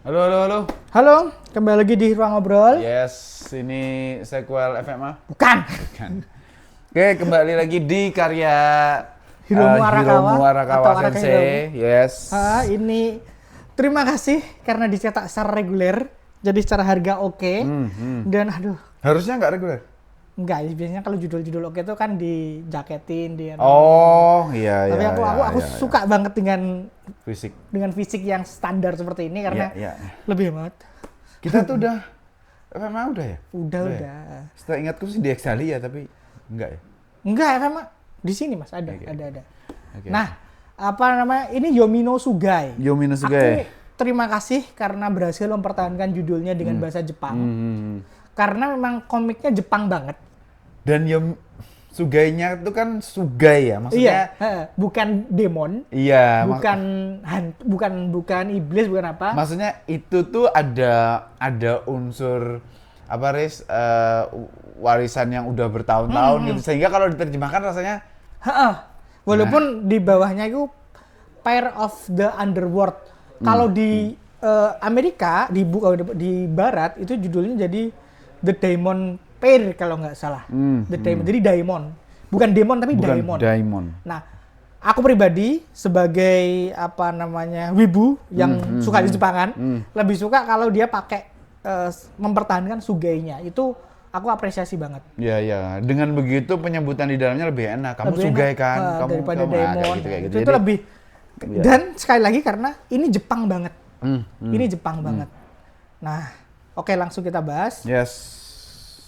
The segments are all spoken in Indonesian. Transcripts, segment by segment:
Halo, halo, halo. Halo, kembali lagi di Ruang Ngobrol. Yes, ini sequel FMA. Bukan. Bukan. Oke, kembali lagi di karya Hiromu Arakawa Hiromu Arakawa atau Araka Sensei. Yes. Ini terima kasih karena dicetak secara reguler, jadi secara harga oke. Dan aduh, Harusnya nggak reguler. enggak, biasanya kalau judul-judul oke itu kan dijaketin dia. Oh, iya, Tapi iya. aku iya, suka banget dengan fisik. fisik yang standar seperti ini karena Iya, iya. lebih hemat. Kita tuh udah FMA udah ya? Udah. Ya? Setelah ingatku sih di Exali ya, tapi enggak ya. Enggak, emang di sini Mas ada, Oke. ada. Oke. Nah, apa namanya? Ini Yomino Sugai. Yomino Aku Sugai. terima kasih karena berhasil mempertahankan judulnya dengan bahasa Jepang. Karena memang komiknya Jepang banget. Dan Sugainya itu kan Sugai ya, maksudnya. Bukan demon, Iya. bukan iblis, bukan apa. Maksudnya itu tuh ada unsur apa warisan yang udah bertahun-tahun gitu, sehingga kalau diterjemahkan rasanya Walaupun di bawahnya itu Pair of the Underworld. Kalau di Amerika, di Barat itu judulnya jadi The Daimon Pair kalau nggak salah. The Daimon, jadi Daimon. Bukan demon tapi bukan Daimon. daimon. Nah, aku pribadi sebagai apa namanya wibu yang suka di Jepangan, lebih suka kalau dia pakai mempertahankan sugainya. Itu aku apresiasi banget. Iya, iya. Dengan begitu penyebutan di dalamnya lebih enak. Kamu Lebih Sugai enak, kan, kamu daripada kamu Daimon. kayak gitu. Itu Jadi, lebih. iya. Dan sekali lagi karena ini Jepang banget. Ini Jepang banget. Nah, oke langsung kita bahas. Yes.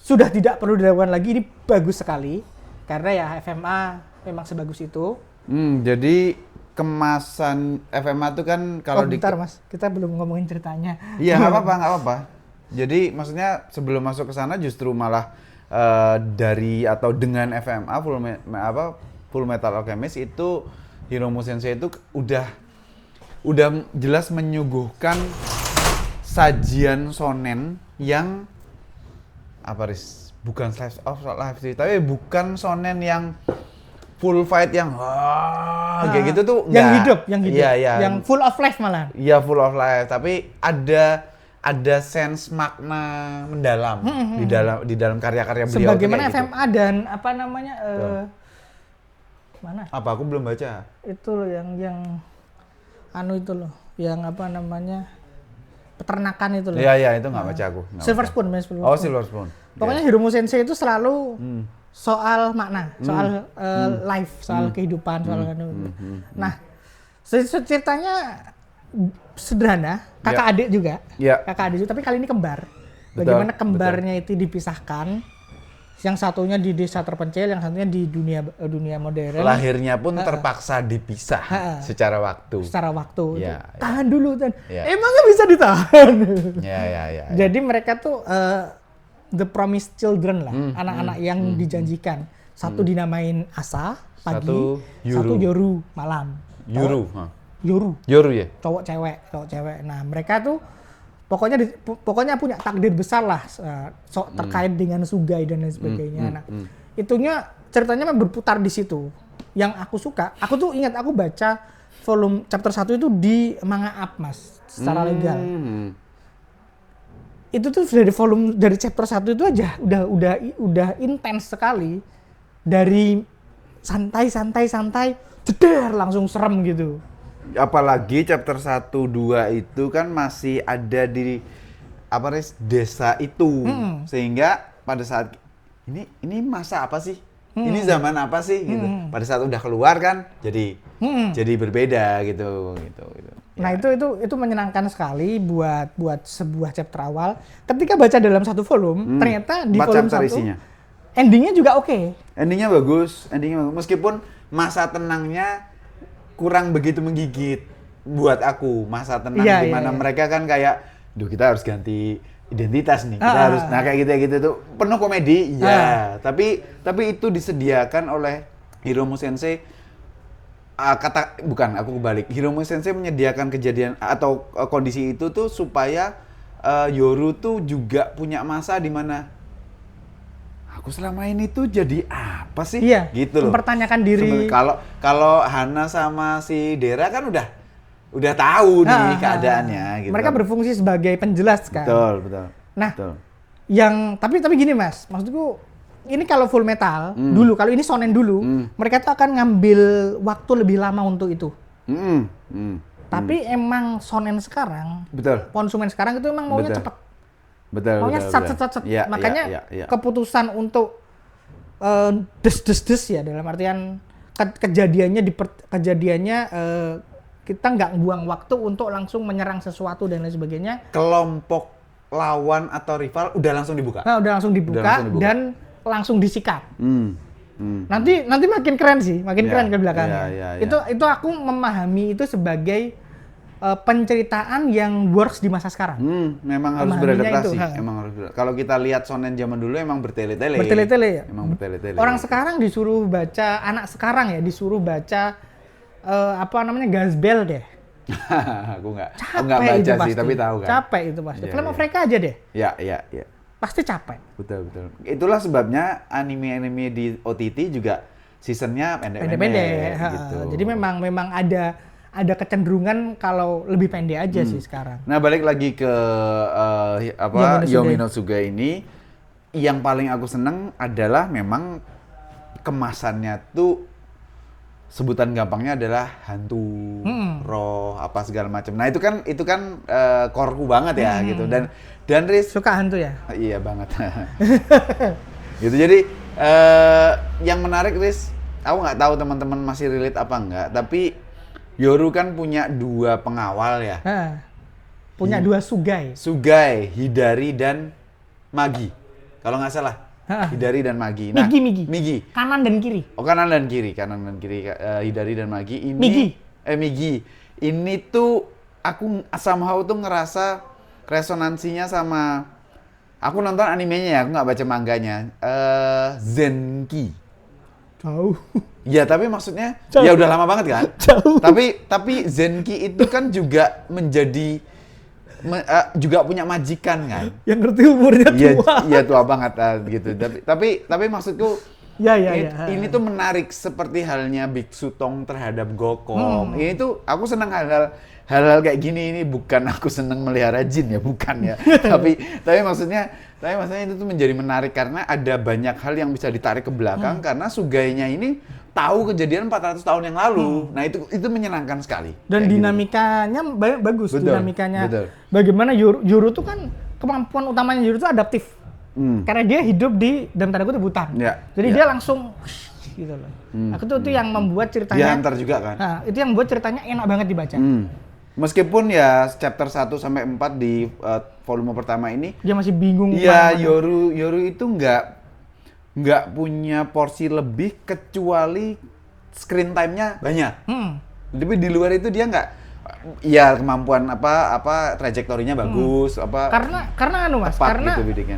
Sudah tidak perlu diragukan lagi, ini bagus sekali. Karena ya FMA memang sebagus itu. Jadi kemasan FMA tuh kan kalau Bentar Mas, kita belum ngomongin ceritanya. Iya, nggak apa-apa. Jadi maksudnya sebelum masuk ke sana justru malah dari atau dengan FMA Full Metal Alchemist itu Hiromu Sensei itu udah jelas menyuguhkan sajian shonen yang bukan slice of life sih, tapi bukan shonen yang full fight yang kayak gitu tuh yang enggak. hidup. Iya, iya. Yang full of life malah. Iya, full of life, tapi ada sense makna mendalam di dalam karya-karya beliau. Sebagaimana kayak gitu. FMA dan apa namanya mana? Apa aku belum baca? Itu loh yang anu itu loh, yang apa namanya? Peternakan itu loh. Iya, itu nggak baca aku. Nggak Silver baca. Spoon, Mas. Oh, Silver Spoon. Pokoknya Hiromu Sensei itu selalu soal makna, soal life, soal kehidupan, soal Nah, ceritanya sederhana, kakak adik juga. Iya. Kakak adik juga, tapi kali ini kembar. Betul, Bagaimana kembarnya itu dipisahkan. Yang satunya di desa terpencil, yang satunya di dunia modern. Lahirnya pun terpaksa dipisah secara waktu. Secara waktu. Iya, Tahan dulu. Iya. Emangnya bisa ditahan? Iya. Jadi mereka tuh the promised children lah, anak-anak yang dijanjikan. Satu dinamain Asa pagi, satu Yoru malam. Yuru. Yoru Ya? cowok cewek. Nah, mereka tuh pokoknya punya takdir besar lah terkait dengan Sugai dan lain sebagainya. Nah, itunya ceritanya memang berputar di situ. Yang aku suka, aku tuh ingat aku baca volume chapter 1 itu di Manga Up, Mas, secara legal. Itu tuh dari chapter 1 itu aja udah intens sekali. Dari santai jeder langsung serem gitu. Apalagi chapter 1 2 itu kan masih ada di desa itu. Sehingga pada saat ini masa apa sih? Ini zaman apa sih gitu. Pada saat udah keluar kan jadi berbeda gitu. Nah, itu menyenangkan sekali buat sebuah chapter awal. Ketika baca dalam satu volume, ternyata di volume 1 isinya. Endingnya juga oke. Endingnya bagus. Meskipun masa tenangnya kurang begitu menggigit buat aku. Masa tenang di mana mereka kan kayak, kita harus ganti identitas nih. Kita harus kayak gitu tuh penuh komedi. Ya, tapi itu disediakan oleh Hiromu Sensei. Aku kebalik. Hiromu Sensei menyediakan kejadian atau kondisi itu tuh supaya Yoru tuh juga punya masa di mana aku selama ini tuh jadi apa sih? Iya, gitu loh. mempertanyakan diri. Kalau Hana sama si Dera kan udah udah tahu nih Ah, keadaannya gitu. Mereka berfungsi sebagai penjelas kan. Betul. Nah, Betul. tapi gini Mas, maksudku ini kalau Full Metal dulu, kalau ini shonen dulu, mereka tuh akan ngambil waktu lebih lama untuk itu. Tapi emang shonen sekarang, Betul. konsumen sekarang itu emang maunya Betul. cepet. Betul. Maunya betul. set. Iya, Makanya iya. keputusan untuk des ya, dalam artian kejadiannya kita nggak buang waktu untuk langsung menyerang sesuatu dan lain sebagainya. Kelompok lawan atau rival udah langsung dibuka. Nah, udah langsung dibuka dan langsung disikat. Nanti makin keren sih, keren ke belakangnya. Itu aku memahami itu sebagai penceritaan yang works di masa sekarang. Memang harus Memahaminya beradaptasi. itu, Emang harus kalau kita lihat shonen zaman dulu emang bertele-tele. Bertele-tele ya. Emang bertele-tele. Orang sekarang disuruh baca, anak sekarang ya disuruh baca Gazbel deh. Aku nggak Capek itu baca sih, pasti. tapi tahu kan. Capek itu pasti. Iya, Film iya. of Reka aja deh. Iya. Pasti capek. Betul. Itulah sebabnya anime-anime di OTT juga seasonnya pendek-pendek Pendek-pendek. gitu. Jadi memang ada kecenderungan kalau lebih pendek aja sih sekarang. Nah, balik lagi ke Yomi no Suga ini, yang paling aku seneng adalah memang kemasannya tuh sebutan gampangnya adalah hantu, roh, apa segala macam. Nah, itu kan core-ku banget ya gitu. Dan Riz Suka hantu ya? iya banget. Gitu. Jadi yang menarik Riz, aku nggak tahu teman-teman masih relate apa enggak, tapi Yoru kan punya 2 pengawal ya. Punya 2 Sugai. Sugai, Hidari dan Magi. Kalau nggak salah. Hidari dan Magi. Nah, Migi. Kanan dan kiri. Oh, kanan dan kiri. Hidari dan Magi ini Migi. Ini tuh aku somehow tuh ngerasa resonansinya sama aku nonton animenya ya, aku nggak baca manganya. Zenki. Jauh. Ya, tapi maksudnya Jauh. ya udah lama banget kan? Jauh. Tapi Zenki itu kan juga juga punya majikan kan? Yang ngerti umurnya tua. Iya tua banget gitu. Tapi maksudku Ya. ini tuh menarik seperti halnya Biksu Tong terhadap Gokong. Ini tuh aku senang hal-hal kayak gini. Ini bukan aku senang melihara jin ya, bukan ya. tapi maksudnya itu tuh menjadi menarik karena ada banyak hal yang bisa ditarik ke belakang karena Sugainya ini tahu kejadian 400 tahun yang lalu. Nah, itu menyenangkan sekali. Dan kayak dinamikanya bagus. Betul, Dinamikanya. betul. Bagaimana Yoru tuh kan kemampuan utamanya Yoru tuh adaptif. Karena dia hidup di dalam tanda kutip hutan. Ya, Jadi dia langsung gitu loh. Aku tuh itu yang membuat ceritanya. Dia antar juga kan. Nah, itu yang membuat ceritanya enak banget dibaca. Meskipun ya chapter 1 sampai 4 di volume pertama ini Dia masih bingung. iya Yoru itu nggak punya porsi lebih kecuali screen time-nya banyak. Tapi di luar itu dia nggak iya kemampuan apa trajektorinya bagus Karena Mas, tepat karena gitu biddingnya.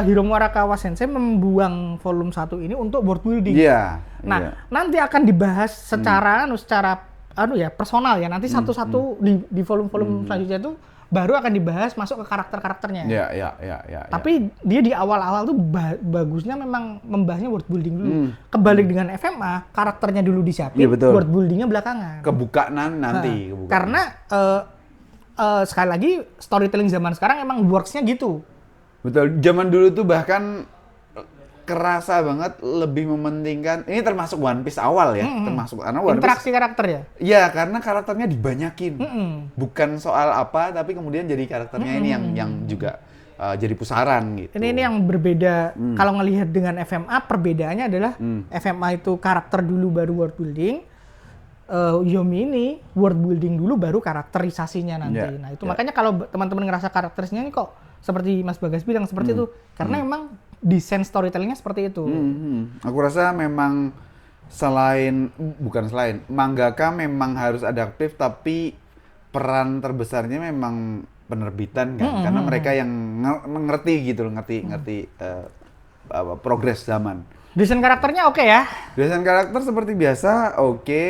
Hiromu Arakawa Sensei membuang volume 1 ini untuk world building. Iya. Nah, nanti akan dibahas secara personal ya. Nanti satu-satu di volume-volume selanjutnya itu baru akan dibahas masuk ke karakter-karakternya. Iya. Tapi dia di awal-awal tuh bagusnya memang membahasnya world building dulu. Kebalik dengan FMA, karakternya dulu disiapin, Iya, betul. world buildingnya belakangan. Kebuka nanti. Kebuka. Karena sekali lagi storytelling zaman sekarang emang works-nya gitu. Betul. Zaman dulu tuh bahkan kerasa banget lebih mementingkan ini termasuk One Piece awal ya, termasuk karena One Piece Interaksi karakter ya. iya karena karakternya dibanyakin, bukan soal apa tapi kemudian jadi karakternya ini yang juga jadi pusaran gitu. Ini yang berbeda kalau ngelihat dengan FMA, perbedaannya adalah FMA itu karakter dulu baru world building. Yomi ini world building dulu baru karakterisasinya nanti. Nah itu makanya kalau teman-teman ngerasa karakterisnya ini kok seperti Mas Bagas bilang seperti itu, karena memang desain storytellingnya seperti itu. Aku rasa memang mangaka memang harus adaptif, tapi peran terbesarnya memang penerbitan kan, karena mereka yang mengerti gitu loh, ngerti progres zaman. Desain karakternya oke ya? Desain karakter seperti biasa, oke.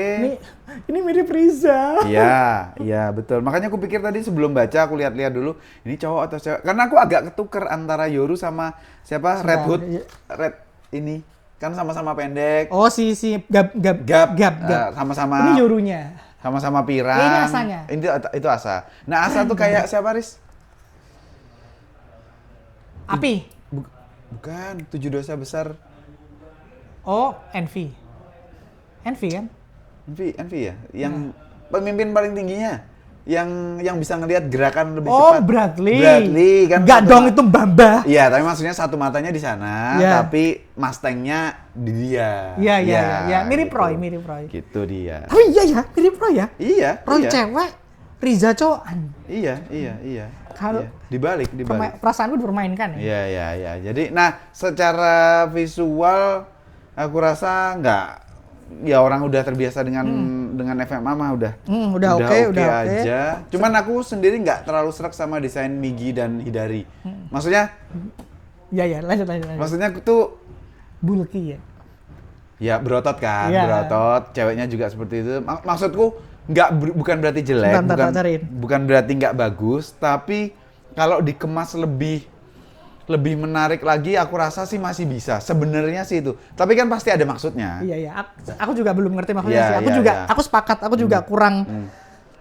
Ini mirip Riza. Iya betul. Makanya aku pikir tadi sebelum baca aku lihat-lihat dulu ini cowok atau cewek. Karena aku agak ketuker antara Yoru sama siapa? Red Hood. Red ini kan sama-sama pendek. Oh si Gab. Sama-sama. Ini Yorunya. sama-sama pirang. Ini Asanya. Itu Asa. Nah, Asa tuh kayak siapa, Riz? Api. Bukan, 7 dosa besar. Oh, Envy. Envy kan? Envy ya? Yang pemimpin paling tingginya. Yang bisa ngelihat gerakan lebih Oh, cepat. Bradley. Bradley kan. Enggak dong, itu Bamba. Iya, tapi maksudnya satu matanya di sana, Iya. tapi Mustang-nya di dia. Iya. Mirip gitu. Roy. Gitu dia. Tapi iya ya, mirip Roy ya. Iya, Roy iya. cewek, Riza cowok. Iya. Kalau- Iya. Dibalik. Perasaanku dipermainkan ya. Iya. Jadi, nah, secara visual aku rasa ya orang udah terbiasa dengan FMA mah udah Udah oke aja. Cuman aku sendiri nggak terlalu serak sama desain Migi dan Hidari. Maksudnya Iya, lanjut. maksudnya aku tuh Bulky ya. ya berotot kan, Iya. berotot. Ceweknya juga seperti itu. Maksudku bukan berarti jelek, Bentar, cariin. bukan berarti nggak bagus, tapi kalau dikemas lebih menarik lagi, aku rasa sih masih bisa. Sebenarnya sih itu. Tapi kan pasti ada maksudnya. Iya. Aku juga belum ngerti maksudnya Iya, sih. iya. Aku sepakat. Aku juga kurang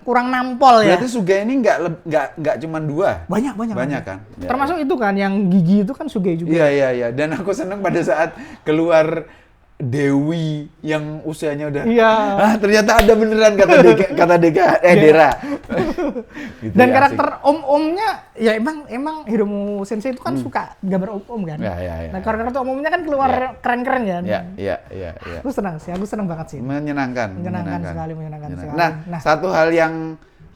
nampol ya. Berarti Suga ini nggak cuma 2. Banyak Kan. Ya, Termasuk itu kan yang gigi itu kan Sugei juga. Iya. Dan aku seneng pada saat keluar Dewi yang usianya udah. Iya. Ternyata ada beneran kata Dera. Gitu Dan ya, karakter om-omnya ya emang Hiromu Sensei itu kan suka gambar om-om kan. Iya. Nah, karakter om-omnya kan keluar keren-keren kan. Iya. Aku senang banget sih. Menyenangkan sekali. Nah, satu hal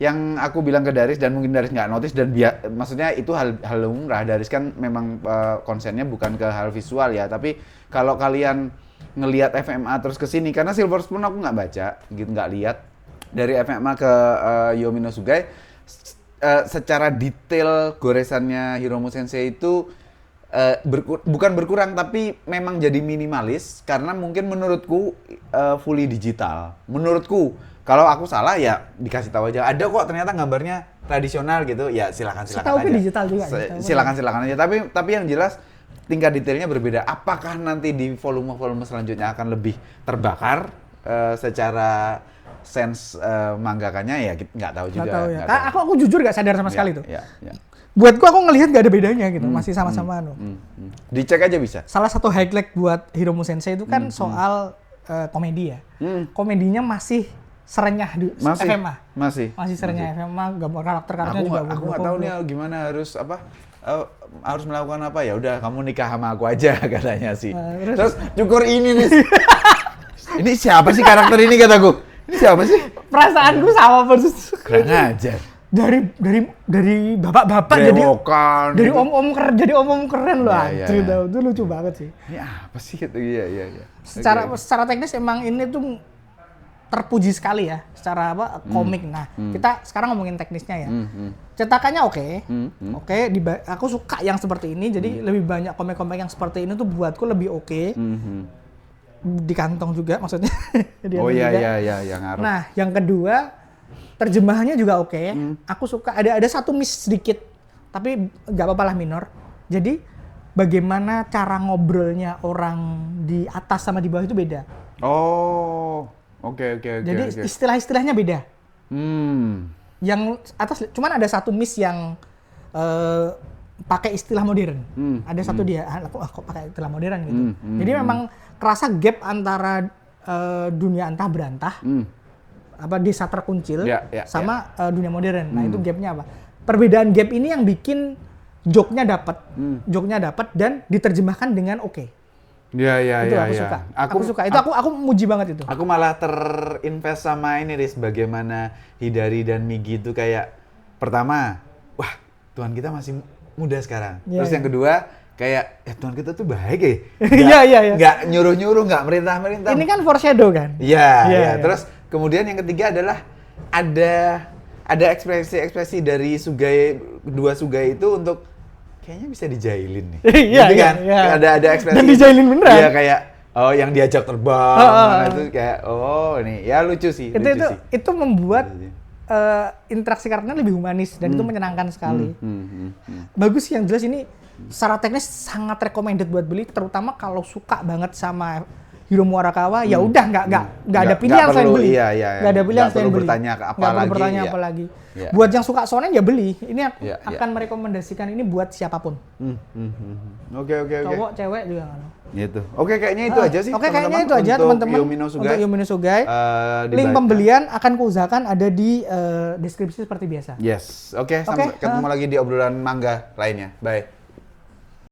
yang aku bilang ke Daris dan mungkin Daris nggak notice dan maksudnya itu hal lumrah. Daris kan memang konsennya bukan ke hal visual ya, tapi kalau kalian ngelihat FMA terus ke sini karena Silver Spoon aku nggak baca, gitu nggak lihat dari FMA ke Yomi no Sugai secara detail goresannya Hiromu Sensei itu bukan berkurang tapi memang jadi minimalis karena mungkin menurutku fully digital. Menurutku kalau aku salah ya dikasih tahu aja. Ada kok ternyata gambarnya tradisional gitu. Ya silakan Setahu aja. digital juga. Silakan aja. Tapi yang jelas tingkat detailnya berbeda. Apakah nanti di volume selanjutnya akan lebih terbakar secara sense manggakannya ya nggak tahu juga. Nggak tahu ya. Nggak tahu. Aku jujur nggak sadar sama sekali tuh. Ya. Buatku aku ngelihat nggak ada bedanya gitu. Masih sama-sama Dicek aja bisa. Salah satu highlight buat Hiromu Sensei itu kan soal komedi ya. Komedinya masih serenyah di FMA. Masih Serenyah FMA, gambar karakternya juga. Aku nggak tahu nih gimana harus melakukan apa ya. Udah kamu nikah sama aku aja katanya sih. Terus cukur ini nih. Ini siapa sih karakter ini kataku? Ini siapa sih? Perasaanku sama persis. Kurang ajar. Dari bapak-bapak jadi Brewokan, dari gitu. om-om keren loh. Iya, Anjir, iya. itu lucu banget sih. Ini apa sih gitu? Iya. Secara teknis emang ini tuh terpuji sekali ya secara komik. Nah, kita sekarang ngomongin teknisnya ya. Cetakannya oke. Aku suka yang seperti ini. Jadi lebih banyak komik-komik yang seperti ini tuh buatku lebih oke. Di kantong juga maksudnya. Iya, ngaruh. Nah, yang kedua terjemahannya juga oke. Aku suka ada satu miss sedikit, tapi nggak apa-apa lah minor. Jadi bagaimana cara ngobrolnya orang di atas sama di bawah itu beda. Oh, oke. Jadi istilah-istilahnya beda. Yang atas cuman ada satu miss yang pakai istilah modern. Ada satu dia, aku kok pakai istilah modern gitu. Jadi memang kerasa gap antara dunia antah berantah, desa terkuncil, sama dunia modern. Nah itu gapnya apa? Perbedaan gap ini yang bikin joke-nya dapat dan diterjemahkan dengan oke. Iya. Itu aku suka. Aku suka. Itu aku muji banget itu. Aku malah terinvest sama ini, Riz, bagaimana Hidari dan Migi itu kayak pertama, wah Tuhan kita masih muda sekarang. Terus yang kedua, kayak Tuhan kita tuh baik ya. Iya. Nggak nyuruh-nyuruh, nggak merintah-merintah. Ini kan foreshadow kan? Iya. Terus kemudian yang ketiga adalah ada ekspresi-ekspresi dari dua Sugai itu untuk kayaknya bisa dijailin nih. Iya, gitu kan? iya. Ada ekspresi. Dan dijailin beneran. Iya, kayak yang diajak terbang. Itu kayak ini ya lucu sih. Itu membuat interaksi karakternya lebih humanis dan itu menyenangkan sekali. Bagus sih, yang jelas ini secara teknis sangat recommended buat beli, terutama kalau suka banget sama Hiromu Arakawa, ya udah nggak ada pilihan selain perlu, beli. Iya, Nggak ada pilihan nggak selain perlu beli. bertanya ke apa Nggak perlu lagi. bertanya Iya. apa lagi. Iya. Buat yang suka shonen ya beli. Ini Iya, akan merekomendasikan ini buat siapapun. Oke. Cowok, cewek juga kan. Gitu. Oke, kayaknya itu aja sih. Oke, kayaknya itu teman-teman, aja untuk teman-teman. Yumi no Sugai. Untuk Yumi no Sugai. Link Dibaca. pembelian akan kuusahakan ada di deskripsi seperti biasa. Yes. Oke, sampai Oke, ketemu lagi di obrolan manga lainnya. Bye.